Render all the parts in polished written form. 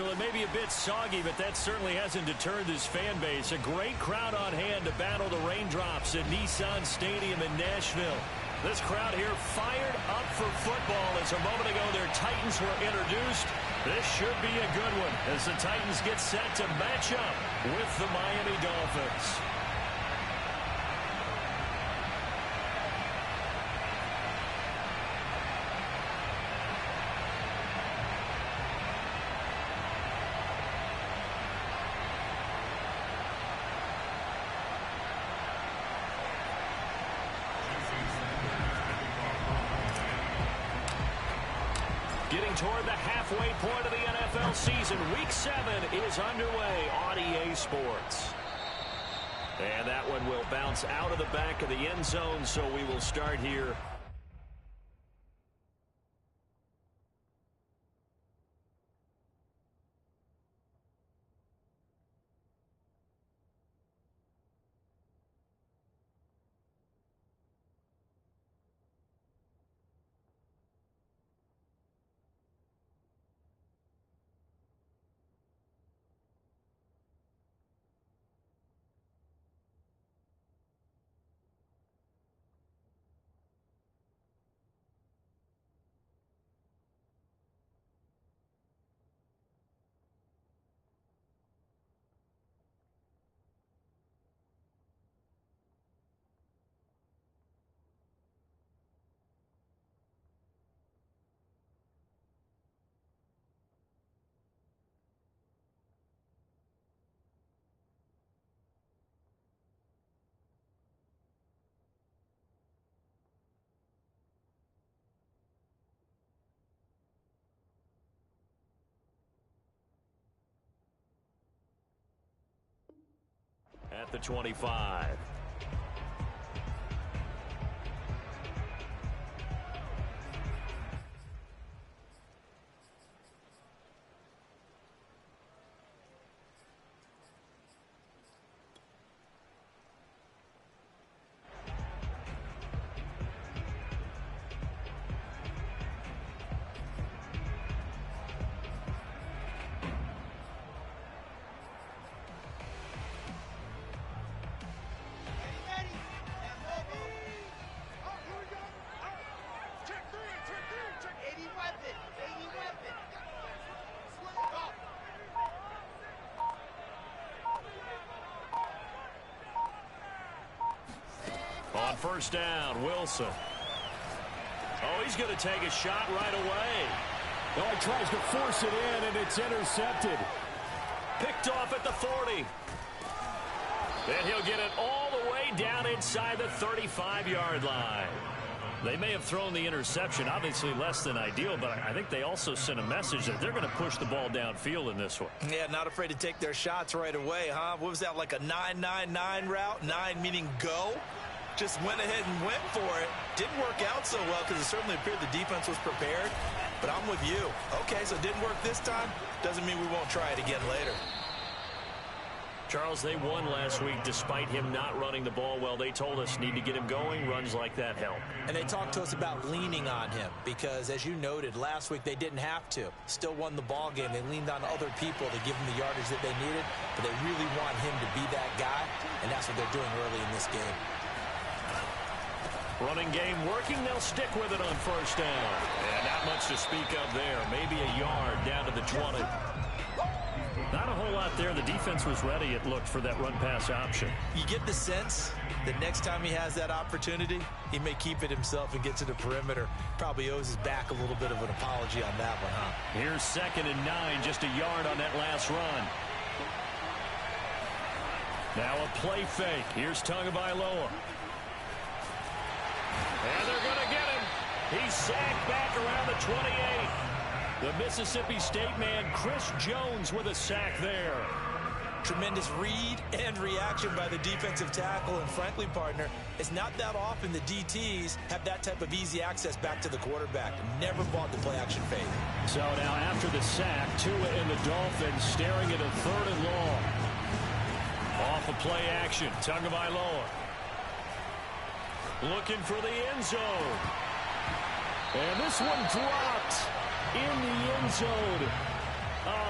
Well, it may be a bit soggy, but that certainly hasn't deterred this fan base. A great crowd on hand to battle the raindrops at Nissan Stadium in Nashville. This crowd here fired up for football as a moment ago their Titans were introduced. This should be a good one as the Titans get set to match up with the Miami Dolphins. Getting toward the halfway point of the NFL season. Week 7 is underway on EA Sports. And that one will bounce out of the back of the end zone, so we will start here. At the 25. On first down, Wilson. Oh, he's going to take a shot right away. Oh, he tries to force it in, and it's intercepted. Picked off at the 40. And he'll get it all the way down inside the 35-yard line. They may have thrown the interception, obviously less than ideal, but I think they also sent a message that they're going to push the ball downfield in this one. Yeah, not afraid to take their shots right away, huh? What was that, like a 9-9-9 route? 9 meaning go? Just went ahead and went for it. Didn't work out so well because it certainly appeared the defense was prepared. But I'm with you. Okay, so it didn't work this time. Doesn't mean we won't try it again later. Charles, they won last week despite him not running the ball well. They told us need to get him going. Runs like that help. And they talked to us about leaning on him because, as you noted, last week they didn't have to. Still won the ball game. They leaned on other people to give them the yardage that they needed. But they really want him to be that guy, and that's what they're doing early in this game. Running game working. They'll stick with it on first down. And not much to speak of there. Maybe a yard down to the 20. Not a whole lot there. The defense was ready, it looked, for that run-pass option. You get the sense that next time he has that opportunity, he may keep it himself and get to the perimeter. Probably owes his back a little bit of an apology on that one, huh? Here's 2nd and 9, just a yard on that last run. Now a play fake. Here's Tagovailoa. And they're going to get him. He's sacked back around the 28. The Mississippi State man, Chris Jones, with a sack there. Tremendous read and reaction by the defensive tackle. And frankly, partner, it's not that often the DTs have that type of easy access back to the quarterback. Never bought the play-action fake. So now after the sack, Tua and the Dolphins staring at a 3rd and long. Off of play action, Tagovailoa. Looking for the end zone. And this one dropped in the end zone.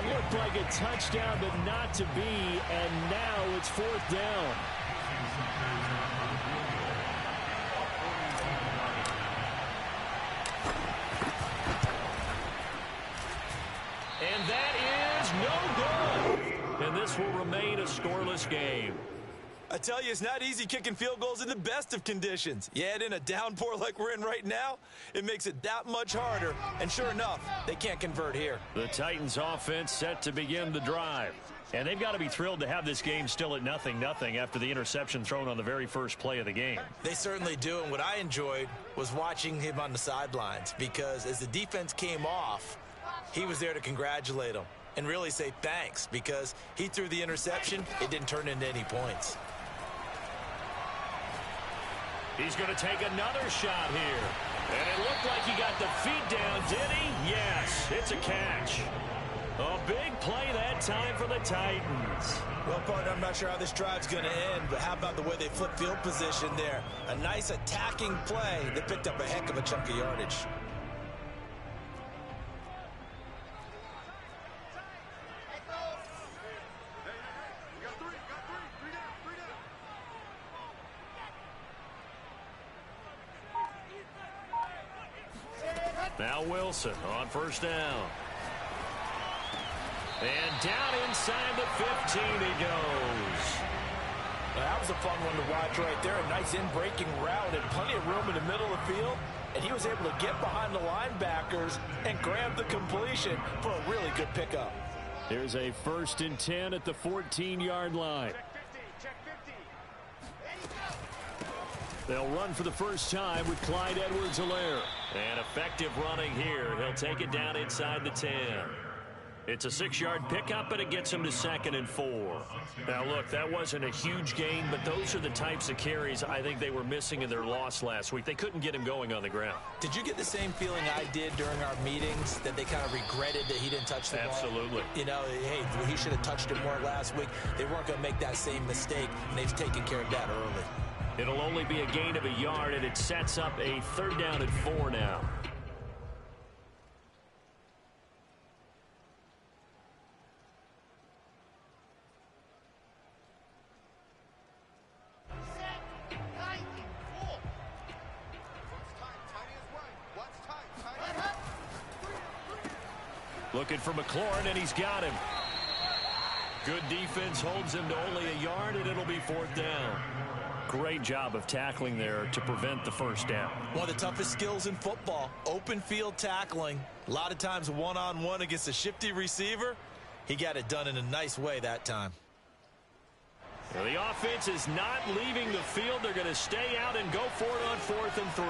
Looked like a touchdown, but not to be, and now it's 4th down. And that is no good. And this will remain a scoreless game. I tell you, it's not easy kicking field goals in the best of conditions. You add in a downpour like we're in right now, it makes it that much harder. And sure enough, they can't convert here. The Titans offense set to begin the drive. And they've got to be thrilled to have this game still at 0-0 after the interception thrown on the very first play of the game. They certainly do, and what I enjoyed was watching him on the sidelines, because as the defense came off, he was there to congratulate them and really say thanks, because he threw the interception. It didn't turn into any points. He's going to take another shot here. And it looked like he got the feet down, did he? Yes, it's a catch. A big play that time for the Titans. Well, partner, I'm not sure how this drive's going to end, but how about the way they flip field position there? A nice attacking play that picked up a heck of a chunk of yardage. Now Wilson on first down. And down inside the 15 he goes. Well, that was a fun one to watch right there. A nice in-breaking route and plenty of room in the middle of the field. And he was able to get behind the linebackers and grab the completion for a really good pickup. Here's a 1st and 10 at the 14-yard line. They'll run for the first time with Clyde Edwards-Helaire. And effective running here. He'll take it down inside the 10. It's a 6-yard pickup, and it gets him to 2nd and 4. Now, look, that wasn't a huge gain, but those are the types of carries I think they were missing in their loss last week. They couldn't get him going on the ground. Did you get the same feeling I did during our meetings, that they kind of regretted that he didn't touch the ball? Absolutely. You know, hey, he should have touched it more last week. They weren't going to make that same mistake, and they've taken care of that early. It'll only be a gain of a yard, and it sets up a 3rd down and 4 now. Looking for McLaurin, and he's got him. Good defense holds him to only a yard, and it'll be 4th down. Great job of tackling there to prevent the 1st down. One of the toughest skills in football, open field tackling. A lot of times one-on-one against a shifty receiver. He got it done in a nice way that time. Well, the offense is not leaving the field. They're going to stay out and go for it on 4th and 3.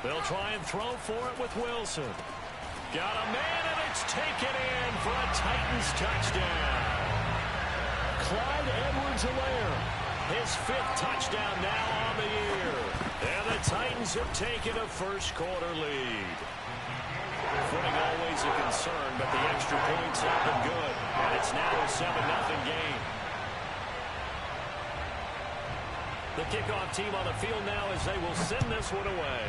They'll try and throw for it with Wilson. Got a man, and it's taken in for a Titans touchdown. Clyde Edwards-Helaire. His 5th touchdown now on the year. And the Titans have taken a first-quarter lead. Footing always a concern, but the extra points have been good. And it's now a 7-0 game. The kickoff team on the field now as they will send this one away.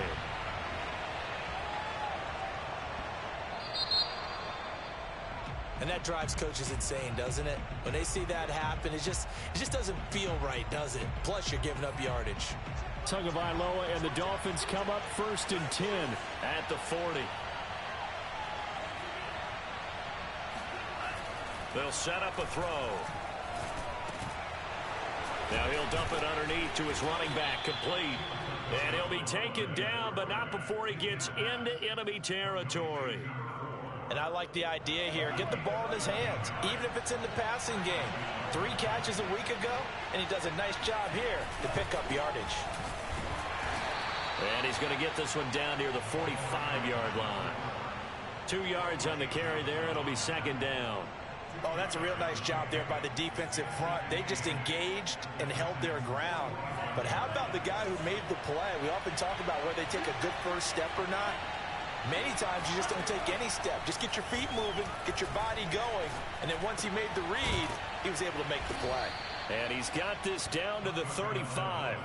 And that drives coaches insane, doesn't it? When they see that happen, it just doesn't feel right, does it? Plus, you're giving up yardage. Tagovailoa and the Dolphins come up 1st and 10 at the 40. They'll set up a throw. Now he'll dump it underneath to his running back, complete. And he'll be taken down, but not before he gets into enemy territory. And I like the idea here. Get the ball in his hands, even if it's in the passing game. 3 catches a week ago, and he does a nice job here to pick up yardage. And he's going to get this one down near the 45-yard line. 2 yards on the carry there. It'll be 2nd down. Oh, that's a real nice job there by the defensive front. They just engaged and held their ground. But how about the guy who made the play? We often talk about whether they take a good first step or not. Many times you just don't take any step. Just get your feet moving, get your body going, and then once he made the read, he was able to make the play. And he's got this down to the 35.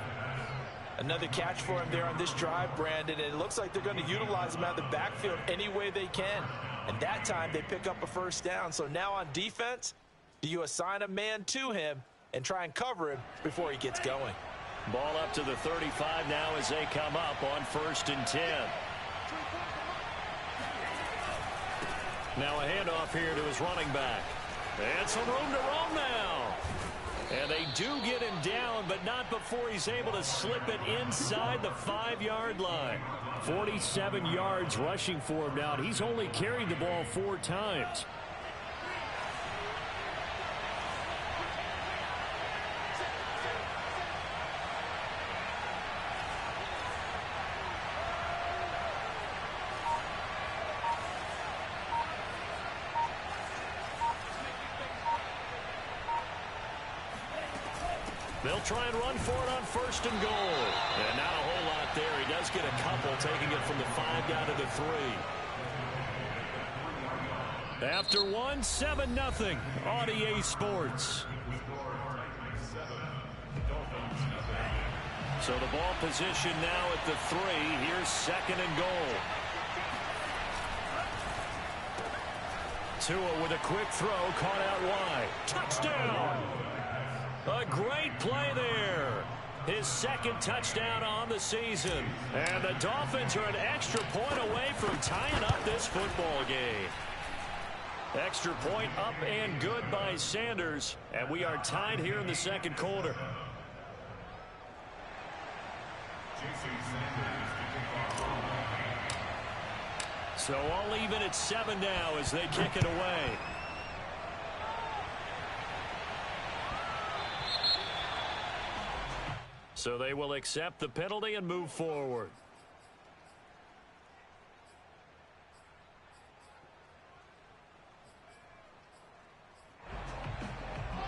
Another catch for him there on this drive, Brandon. And it looks like they're going to utilize him out of the backfield any way they can. And that time they pick up a first down. So now on defense, do you assign a man to him and try and cover him before he gets going? Ball up to the 35 now as they come up on 1st and 10. Now a handoff here to his running back. And some room to roam now. And they do get him down, but not before he's able to slip it inside the 5-yard line. 47 yards rushing for him now. He's only carried the ball 4 times. They'll try and run for it on 1st and goal. And not a whole lot there. He does get a couple, taking it from the 5 down to the 3. After 1, 7-0 on EA Sports. So the ball position now at the 3. Here's 2nd and goal. Tua with a quick throw, caught out wide. Touchdown! A great play there. His 2nd touchdown on the season. And the Dolphins are an extra point away from tying up this football game. Extra point up and good by Sanders. And we are tied here in the 2nd quarter. So all even at 7 now as they kick it away. So they will accept the penalty and move forward.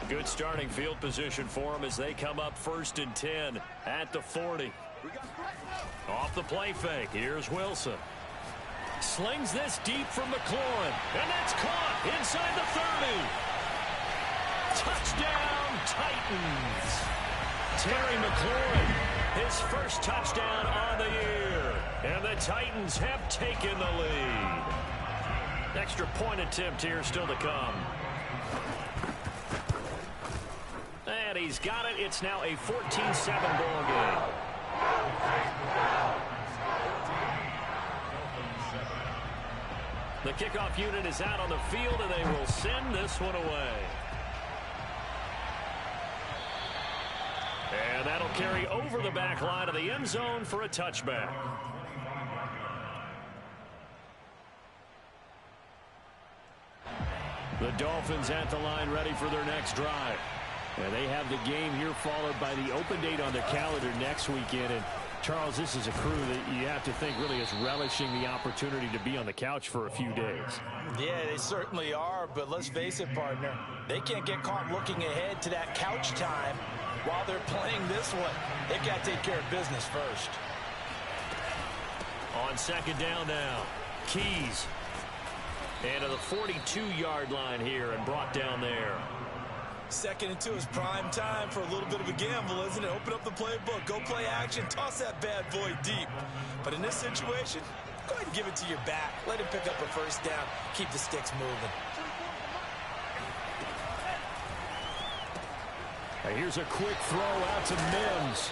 Good starting field position for them as they come up 1st and 10 at the 40. Off the play fake. Here's Wilson. Slings this deep from McLaurin. And that's caught inside the 30. Touchdown, Titans. Terry McLaurin, his first touchdown on the year. And the Titans have taken the lead. Extra point attempt here still to come. And he's got it. It's now a 14-7 ball game. The kickoff unit is out on the field, and they will send this one away. And that'll carry over the back line of the end zone for a touchback. The Dolphins at the line ready for their next drive. And they have the game here followed by the open date on their calendar next weekend. And Charles, this is a crew that you have to think really is relishing the opportunity to be on the couch for a few days. Yeah, they certainly are, but let's face it, partner. They can't get caught looking ahead to that couch time while they're playing this one. They've got to take care of business first. On 2nd down now, Keys. And to the 42-yard line here and brought down there. 2nd and 2 is prime time for a little bit of a gamble, isn't it? Open up the playbook, go play action, toss that bad boy deep. But in this situation, go ahead and give it to your back. Let him pick up a first down. Keep the sticks moving. Now here's a quick throw out to Mims.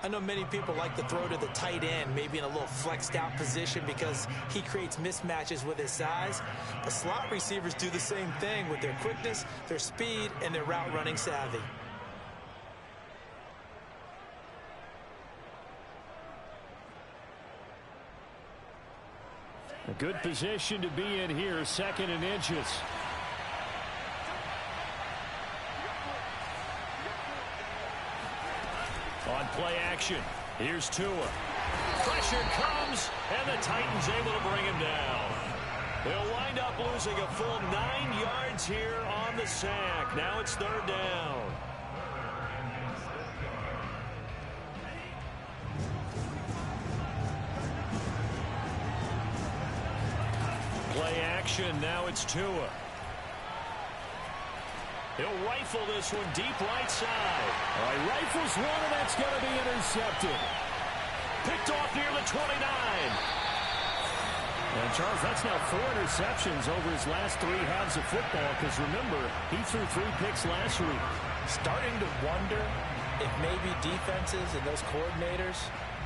I know many people like to throw to the tight end, maybe in a little flexed out position because he creates mismatches with his size. But slot receivers do the same thing with their quickness, their speed, and their route running savvy. A good position to be in here, 2nd and inches. On play action, here's Tua. Pressure comes, and the Titans able to bring him down. They'll wind up losing a full 9 yards here on the sack. Now it's 3rd down. Play action, now it's Tua. He'll rifle this one deep right side. All right, rifles one, and that's going to be intercepted. Picked off near the 29. And, Charles, that's now 4 interceptions over his last 3 halves of football, because, remember, he threw 3 picks last week. Starting to wonder if maybe defenses and those coordinators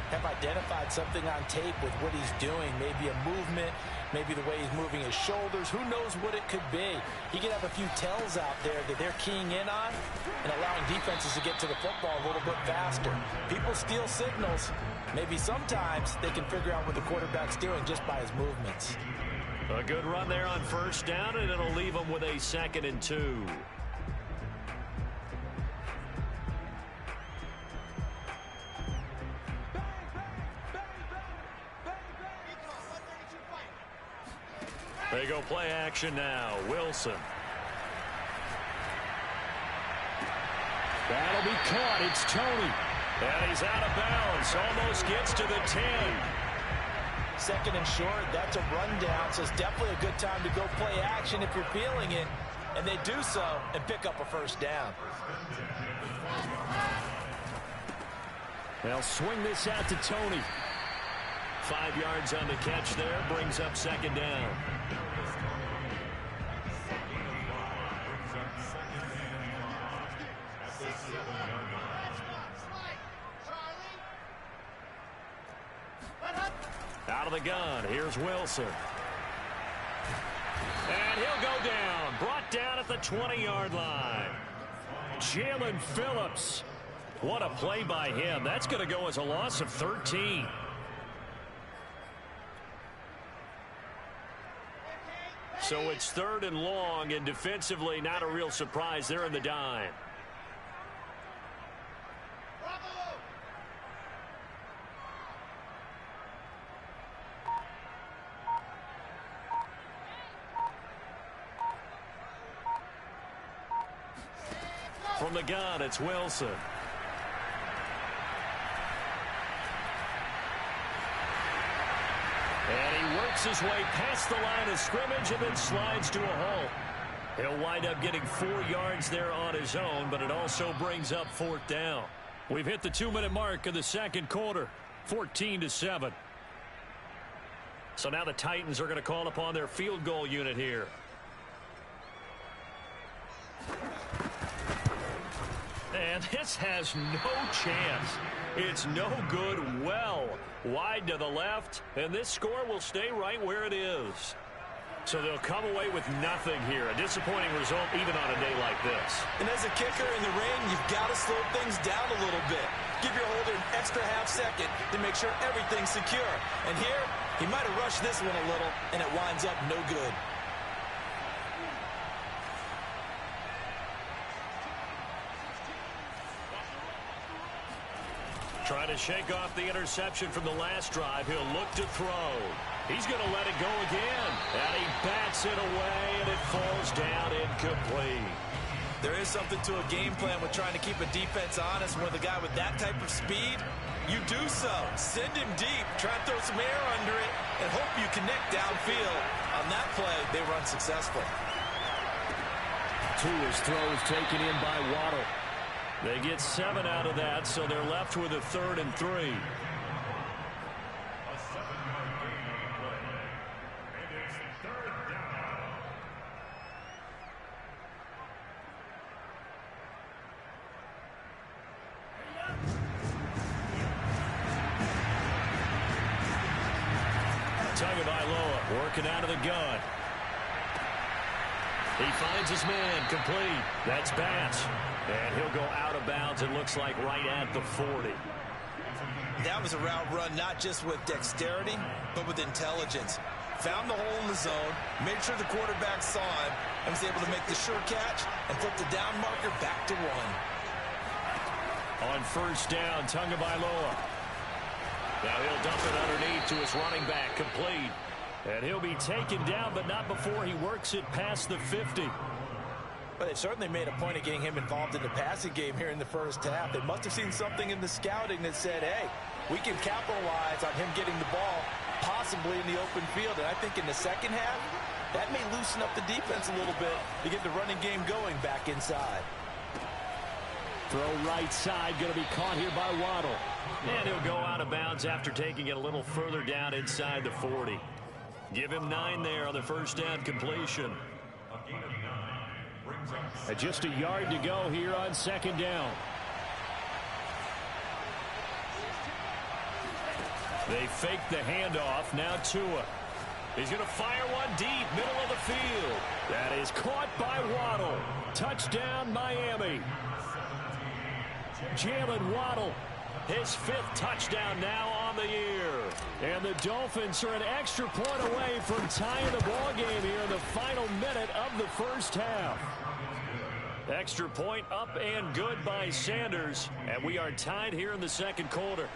have identified something on tape with what he's doing. Maybe a movement, maybe the way he's moving his shoulders. Who knows what it could be? He could have a few tells out there that they're keying in on and allowing defenses to get to the football a little bit faster. People steal signals. Maybe sometimes they can figure out what the quarterback's doing just by his movements. A good run there on first down, and it'll leave them with a 2nd and 2. They go play action now. Wilson. That'll be caught. It's Tony. And he's out of bounds. Almost gets to the 10. 2nd and short. That's a rundown, so it's definitely a good time to go play action if you're feeling it. And they do so and pick up a first down. They'll swing this out to Tony. 5 yards on the catch there. Brings up 2nd down. Out of the gun, here's Wilson. And he'll go down. Brought down at the 20-yard line. Jalen Phillips. What a play by him. That's going to go as a loss of 13. So it's 3rd and long, and defensively not a real surprise. They're in the dime. From the gun, it's Wilson. And he works his way past the line of scrimmage and then slides to a halt. He'll wind up getting 4 yards there on his own, but it also brings up 4th down. We've hit the 2-minute mark of the 2nd quarter, 14-7. So now the Titans are going to call upon their field goal unit here. And this has no chance. It's no good. Well wide to the left, and this score will stay right where it is. So they'll come away with nothing here. A disappointing result even on a day like this. And as a kicker in the rain, you've got to slow things down a little bit. Give your holder an extra half-second to make sure everything's secure. And here, he might have rushed this one a little, and it winds up no good. Trying to shake off the interception from the last drive. He'll look to throw. He's going to let it go again. And he bats it away, and it falls down incomplete. There is something to a game plan with trying to keep a defense honest. With a guy with that type of speed, you do so. Send him deep. Try and throw some air under it, and hope you connect downfield. On that play, they were unsuccessful. Tua's throw is taken in by Waddle. They get 7 out of that, so they're left with a 3rd and 3. Tagovailoa working out of the gun. He finds his man complete. That's Batch. And he'll go out of bounds, it looks like, right at the 40. That was a route run not just with dexterity, but with intelligence. Found the hole in the zone, made sure the quarterback saw him, and was able to make the sure catch and flip the down marker back to 1. On first down, Tagovailoa. Now he'll dump it underneath to his running back, complete. And he'll be taken down, but not before he works it past the 50. But they certainly made a point of getting him involved in the passing game here in the first half. They must have seen something in the scouting that said, hey, we can capitalize on him getting the ball possibly in the open field. And I think in the second half, That may loosen up the defense a little bit to get the running game going back inside. Throw right side, going to be caught here by Waddle. And he'll go out of bounds after taking it a little further down inside the 40. Give him 9 there on the first down completion. Just a yard to go here on second down. They fake the handoff. Now Tua. He's going to fire one deep, middle of the field. That is caught by Waddle. Touchdown, Miami. Jalen Waddle, his 5th touchdown now on the year. And the Dolphins are an extra point away from tying the ball game here in the final minute of the first half. Extra point up and good by Sanders. And we are tied here in the second quarter.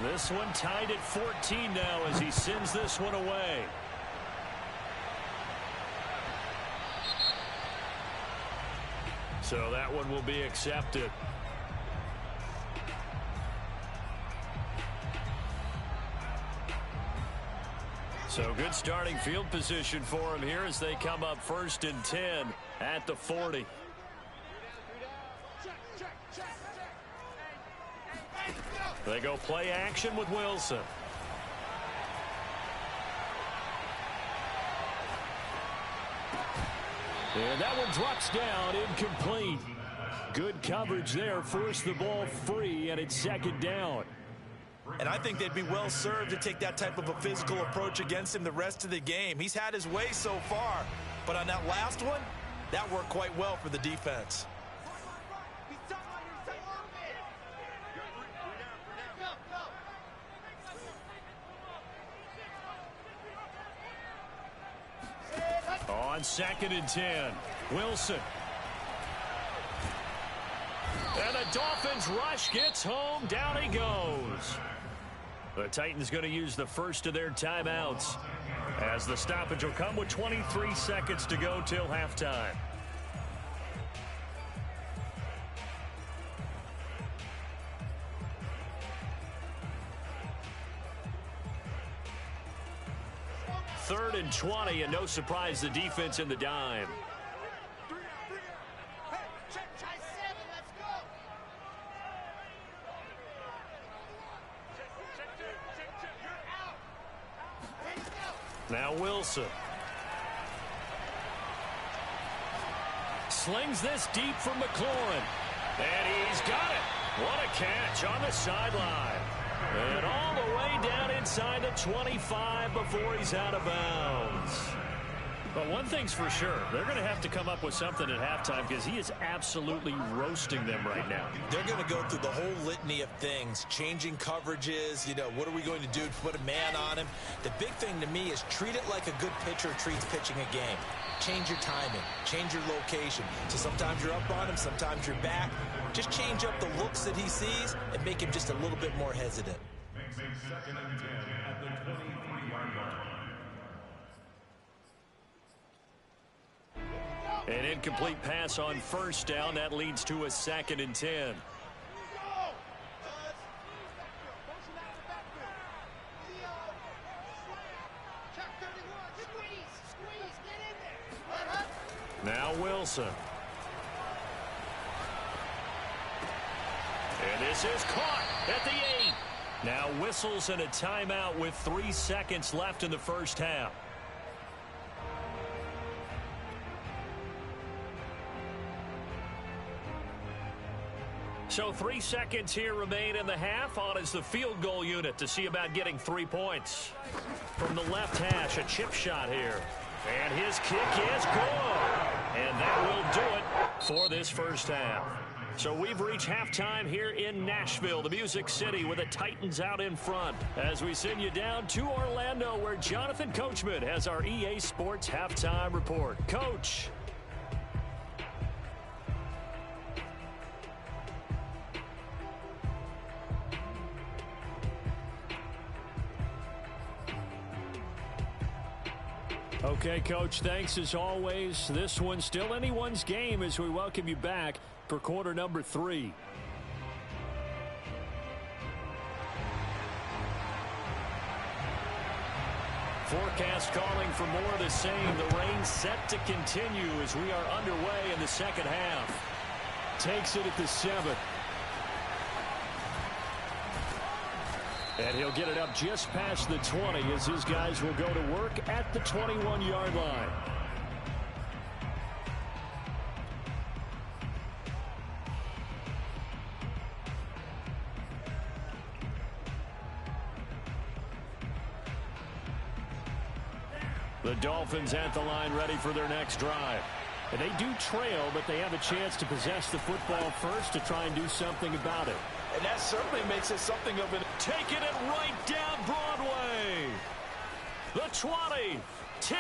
This one tied at 14 now as he sends this one away. So that one will be accepted. So good starting field position for him here as they come up 1st and 10 at the 40. They go play action with Wilson. And that one drops down, incomplete. Good coverage there, forced the ball free, and it's second down. And I think they'd be well served to take that type of a physical approach against him the rest of the game. He's had his way so far, but on that last one, that worked quite well for the defense. On 2nd and 10, Wilson. And the Dolphins rush gets home. Down he goes. The Titans going to use the first of their timeouts as the stoppage will come with 23 seconds to go till halftime. Third and 20, and no surprise, the defense in the dime. Now Wilson. Slings this deep from McLaurin. And he's got it. What a catch on the sideline. And all the way down inside the 25 before he's out of bounds. But one thing's for sure, they're going to have to come up with something at halftime because he is absolutely roasting them right now. They're going to go through the whole litany of things, changing coverages, what are we going to do to put a man on him? The big thing to me is treat it like a good pitcher treats pitching a game. Change your timing, change your location. So sometimes you're up on him, sometimes you're back. Just change up the looks that he sees and make him just a little bit more hesitant. Makes it 2nd and 10 at the 23-yard line. An incomplete pass on first down. That leads to a 2nd and 10. Now Wilson. And this is caught at the 8. Now whistles and a timeout with 3 seconds left in the first half. So 3 seconds here remain in the half. On is the field goal unit to see about getting 3 points. From the left hash, a chip shot here. And his kick is good. And that will do it for this first half. So we've reached halftime here in Nashville, the Music City, with the Titans out in front. As we send you down to Orlando, where Jonathan Coachman has our EA Sports halftime report. Coach. Okay, Coach, thanks as always. This one's still anyone's game as we welcome you back for quarter number 3. Forecast calling for more of the same. The rain set to continue as we are underway in the second half. Takes it at the 7. And he'll get it up just past the 20 as his guys will go to work at the 21-yard line. The Dolphins at the line ready for their next drive. And they do trail, but they have a chance to possess the football first to try and do something about it. And that certainly makes it something of an... Taking it right down Broadway. The 20, 10,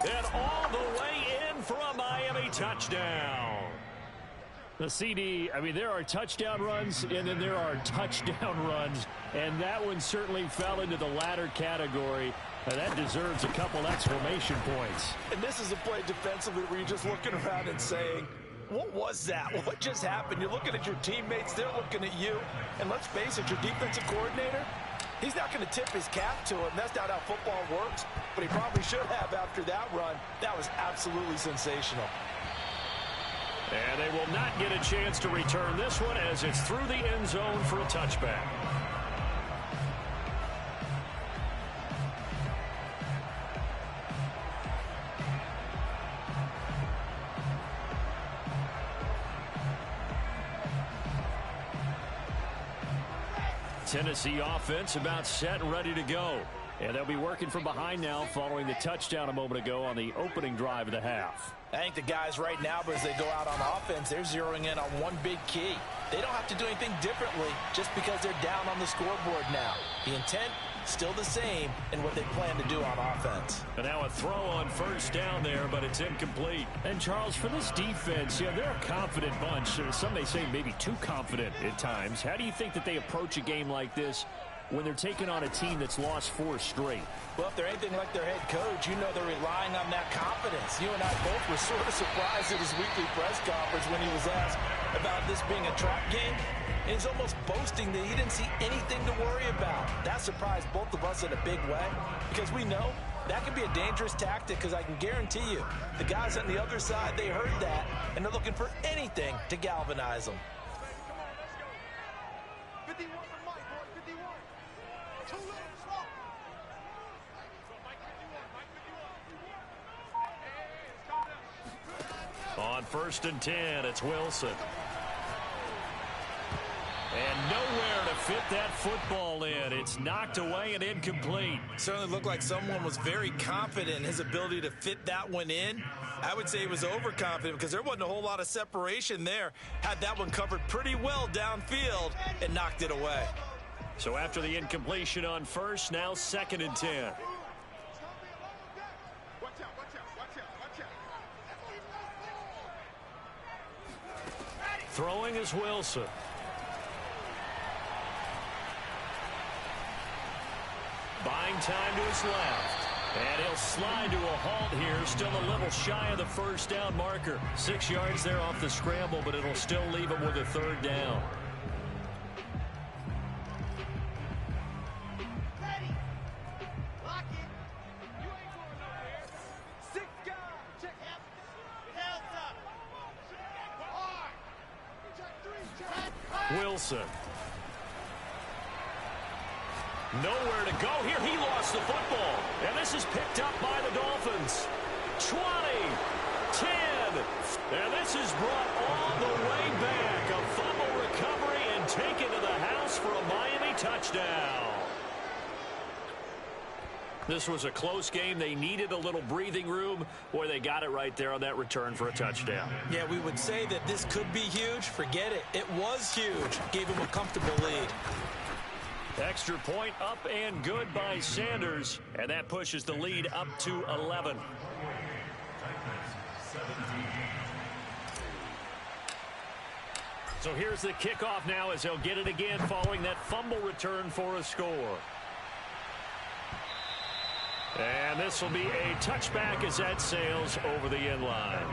and all the way in for a Miami touchdown. The CD, I mean, there are touchdown runs, and then there are touchdown runs, and that one certainly fell into the latter category. That deserves a couple exclamation points. And this is a play defensively where you're just looking around and saying, what was that? What just happened? You're looking at your teammates. They're looking at you. And let's face it, your defensive coordinator, he's not going to tip his cap to him. That's not how football works. But he probably should have after that run. That was absolutely sensational. And they will not get a chance to return this one as it's through the end zone for a touchback. Tennessee offense about set and ready to go. And they'll be working from behind now following the touchdown a moment ago on the opening drive of the half. I think the guys right now, as they go out on offense, they're zeroing in on one big key. They don't have to do anything differently just because they're down on the scoreboard now. The intent, still the same in what they plan to do on offense. And now a throw on first down there, but it's incomplete. And Charles, for this defense, yeah, they're a confident bunch. Some may say maybe too confident at times. How do you think that they approach a game like this when they're taking on a team that's lost 4 straight? Well, if they're anything like their head coach, you know they're relying on that confidence. You and I both were sort of surprised at his weekly press conference when he was asked about this being a trap game. And he's almost boasting that he didn't see anything to worry about. That surprised both of us in a big way because we know that could be a dangerous tactic because I can guarantee you the guys on the other side, they heard that, and they're looking for anything to galvanize them. 51 for Mike, boy, 51. Too little, slow. Mike 51, Mike 51. On first and 10, it's Wilson. And nowhere to fit that football in. It's knocked away and incomplete. Certainly looked like someone was very confident in his ability to fit that one in. I would say he was overconfident because there wasn't a whole lot of separation there. Had that one covered pretty well downfield and knocked it away. So after the incompletion on first, now second and 10. Watch out, watch out, watch out, watch out. Throwing is Wilson. Buying time to his left. And he'll slide to a halt here. Still a little shy of the first down marker. 6 yards there off the scramble, but it'll still leave him with a third down. Ready. Lock it. You ain't going nowhere. 6 guys. Check. Hands up. Hard. Check 3. Check. Wilson. Nowhere to go here. He lost the football. And this is picked up by the Dolphins. 20, 10. And this is brought all the way back. A fumble recovery and taken to the house for a Miami touchdown. This was a close game. They needed a little breathing room. Boy, they got it right there on that return for a touchdown. Yeah, we would say that this could be huge. Forget it. It was huge. Gave him a comfortable lead. Extra point up and good by Sanders. And that pushes the lead up to 11. So here's the kickoff now as they'll get it again following that fumble return for a score. And this will be a touchback as that sails over the end line.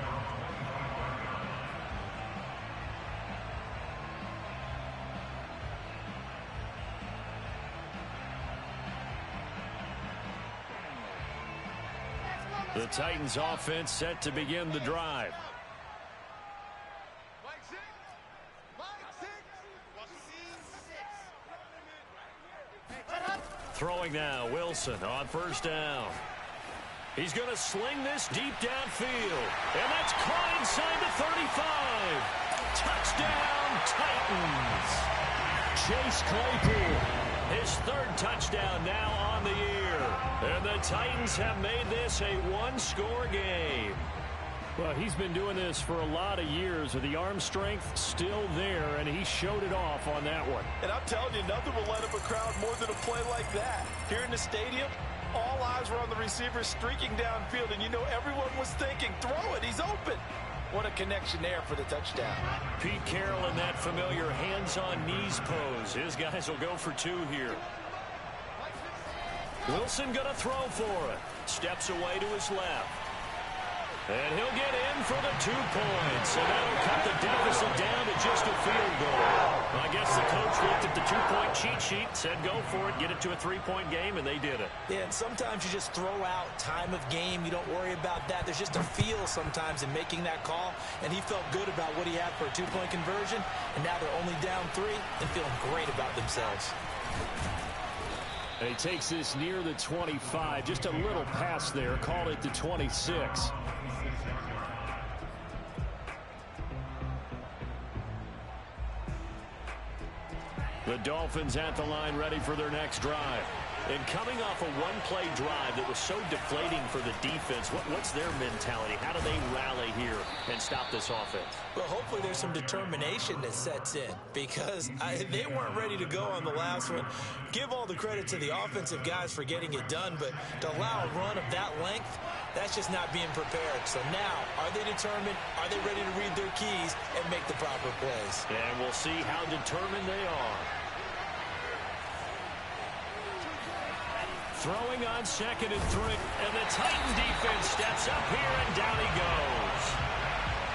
The Titans offense set to begin the drive. Throwing now, Wilson on first down. He's going to sling this deep downfield. And that's caught inside the 35. Touchdown, Titans. Chase Claypool, his third touchdown now on the year. And the Titans have made this a one-score game. Well, he's been doing this for a lot of years with the arm strength still there, and he showed it off on that one. And I'm telling you, nothing will light up a crowd more than a play like that. Here in the stadium, all eyes were on the receiver streaking downfield, and you know everyone was thinking, throw it, he's open. What a connection there for the touchdown. Pete Carroll in that familiar hands-on-knees pose. His guys will go for two here. Wilson going to throw for it. Steps away to his left. And he'll get in for the 2 points. And that'll cut the deficit down to just a field goal. I guess the coach looked at the 2-point cheat sheet, said go for it, get it to a 3-point game, and they did it. Yeah, and sometimes you just throw out time of game. You don't worry about that. There's just a feel sometimes in making that call, and he felt good about what he had for a 2-point conversion, and now they're only down 3 and feeling great about themselves. And he takes this near the 25. Just a little pass there. Call it the 26. The Dolphins at the line ready for their next drive. And coming off a one-play drive that was so deflating for the defense, what's their mentality? How do they rally here and stop this offense? Well, hopefully there's some determination that sets in because they weren't ready to go on the last one. Give all the credit to the offensive guys for getting it done, but to allow a run of that length, that's just not being prepared. So now, are they determined? Are they ready to read their keys and make the proper plays? And we'll see how determined they are. Throwing on 2nd and 3. And the Titan defense steps up here, and down he goes.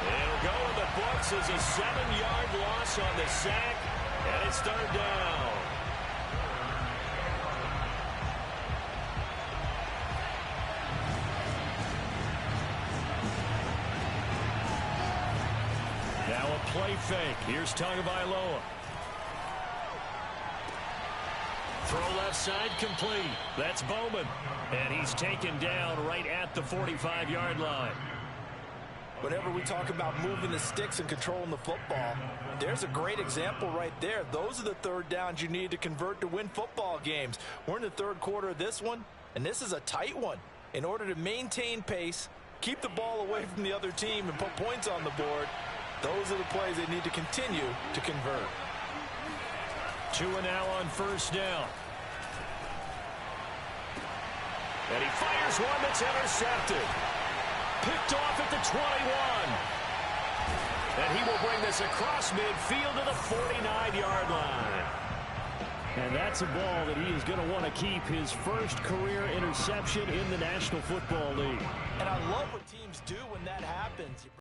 It'll go in the books as a 7-yard loss on the sack, and it's 3rd down. Now a play fake. Here's Tagovailoa. Throw left side complete. That's Bowman. And he's taken down right at the 45-yard line. Whenever we talk about moving the sticks and controlling the football, there's a great example right there. Those are the 3rd downs you need to convert to win football games. We're in the 3rd quarter of this one, and this is a tight one. In order to maintain pace, keep the ball away from the other team, and put points on the board, those are the plays they need to continue to convert. 2 and now on 1st down. And he fires one that's intercepted. Picked off at the 21. And he will bring this across midfield to the 49-yard line. And that's a ball that he is going to want to keep, his first career interception in the National Football League. And I love what teams do when that happens.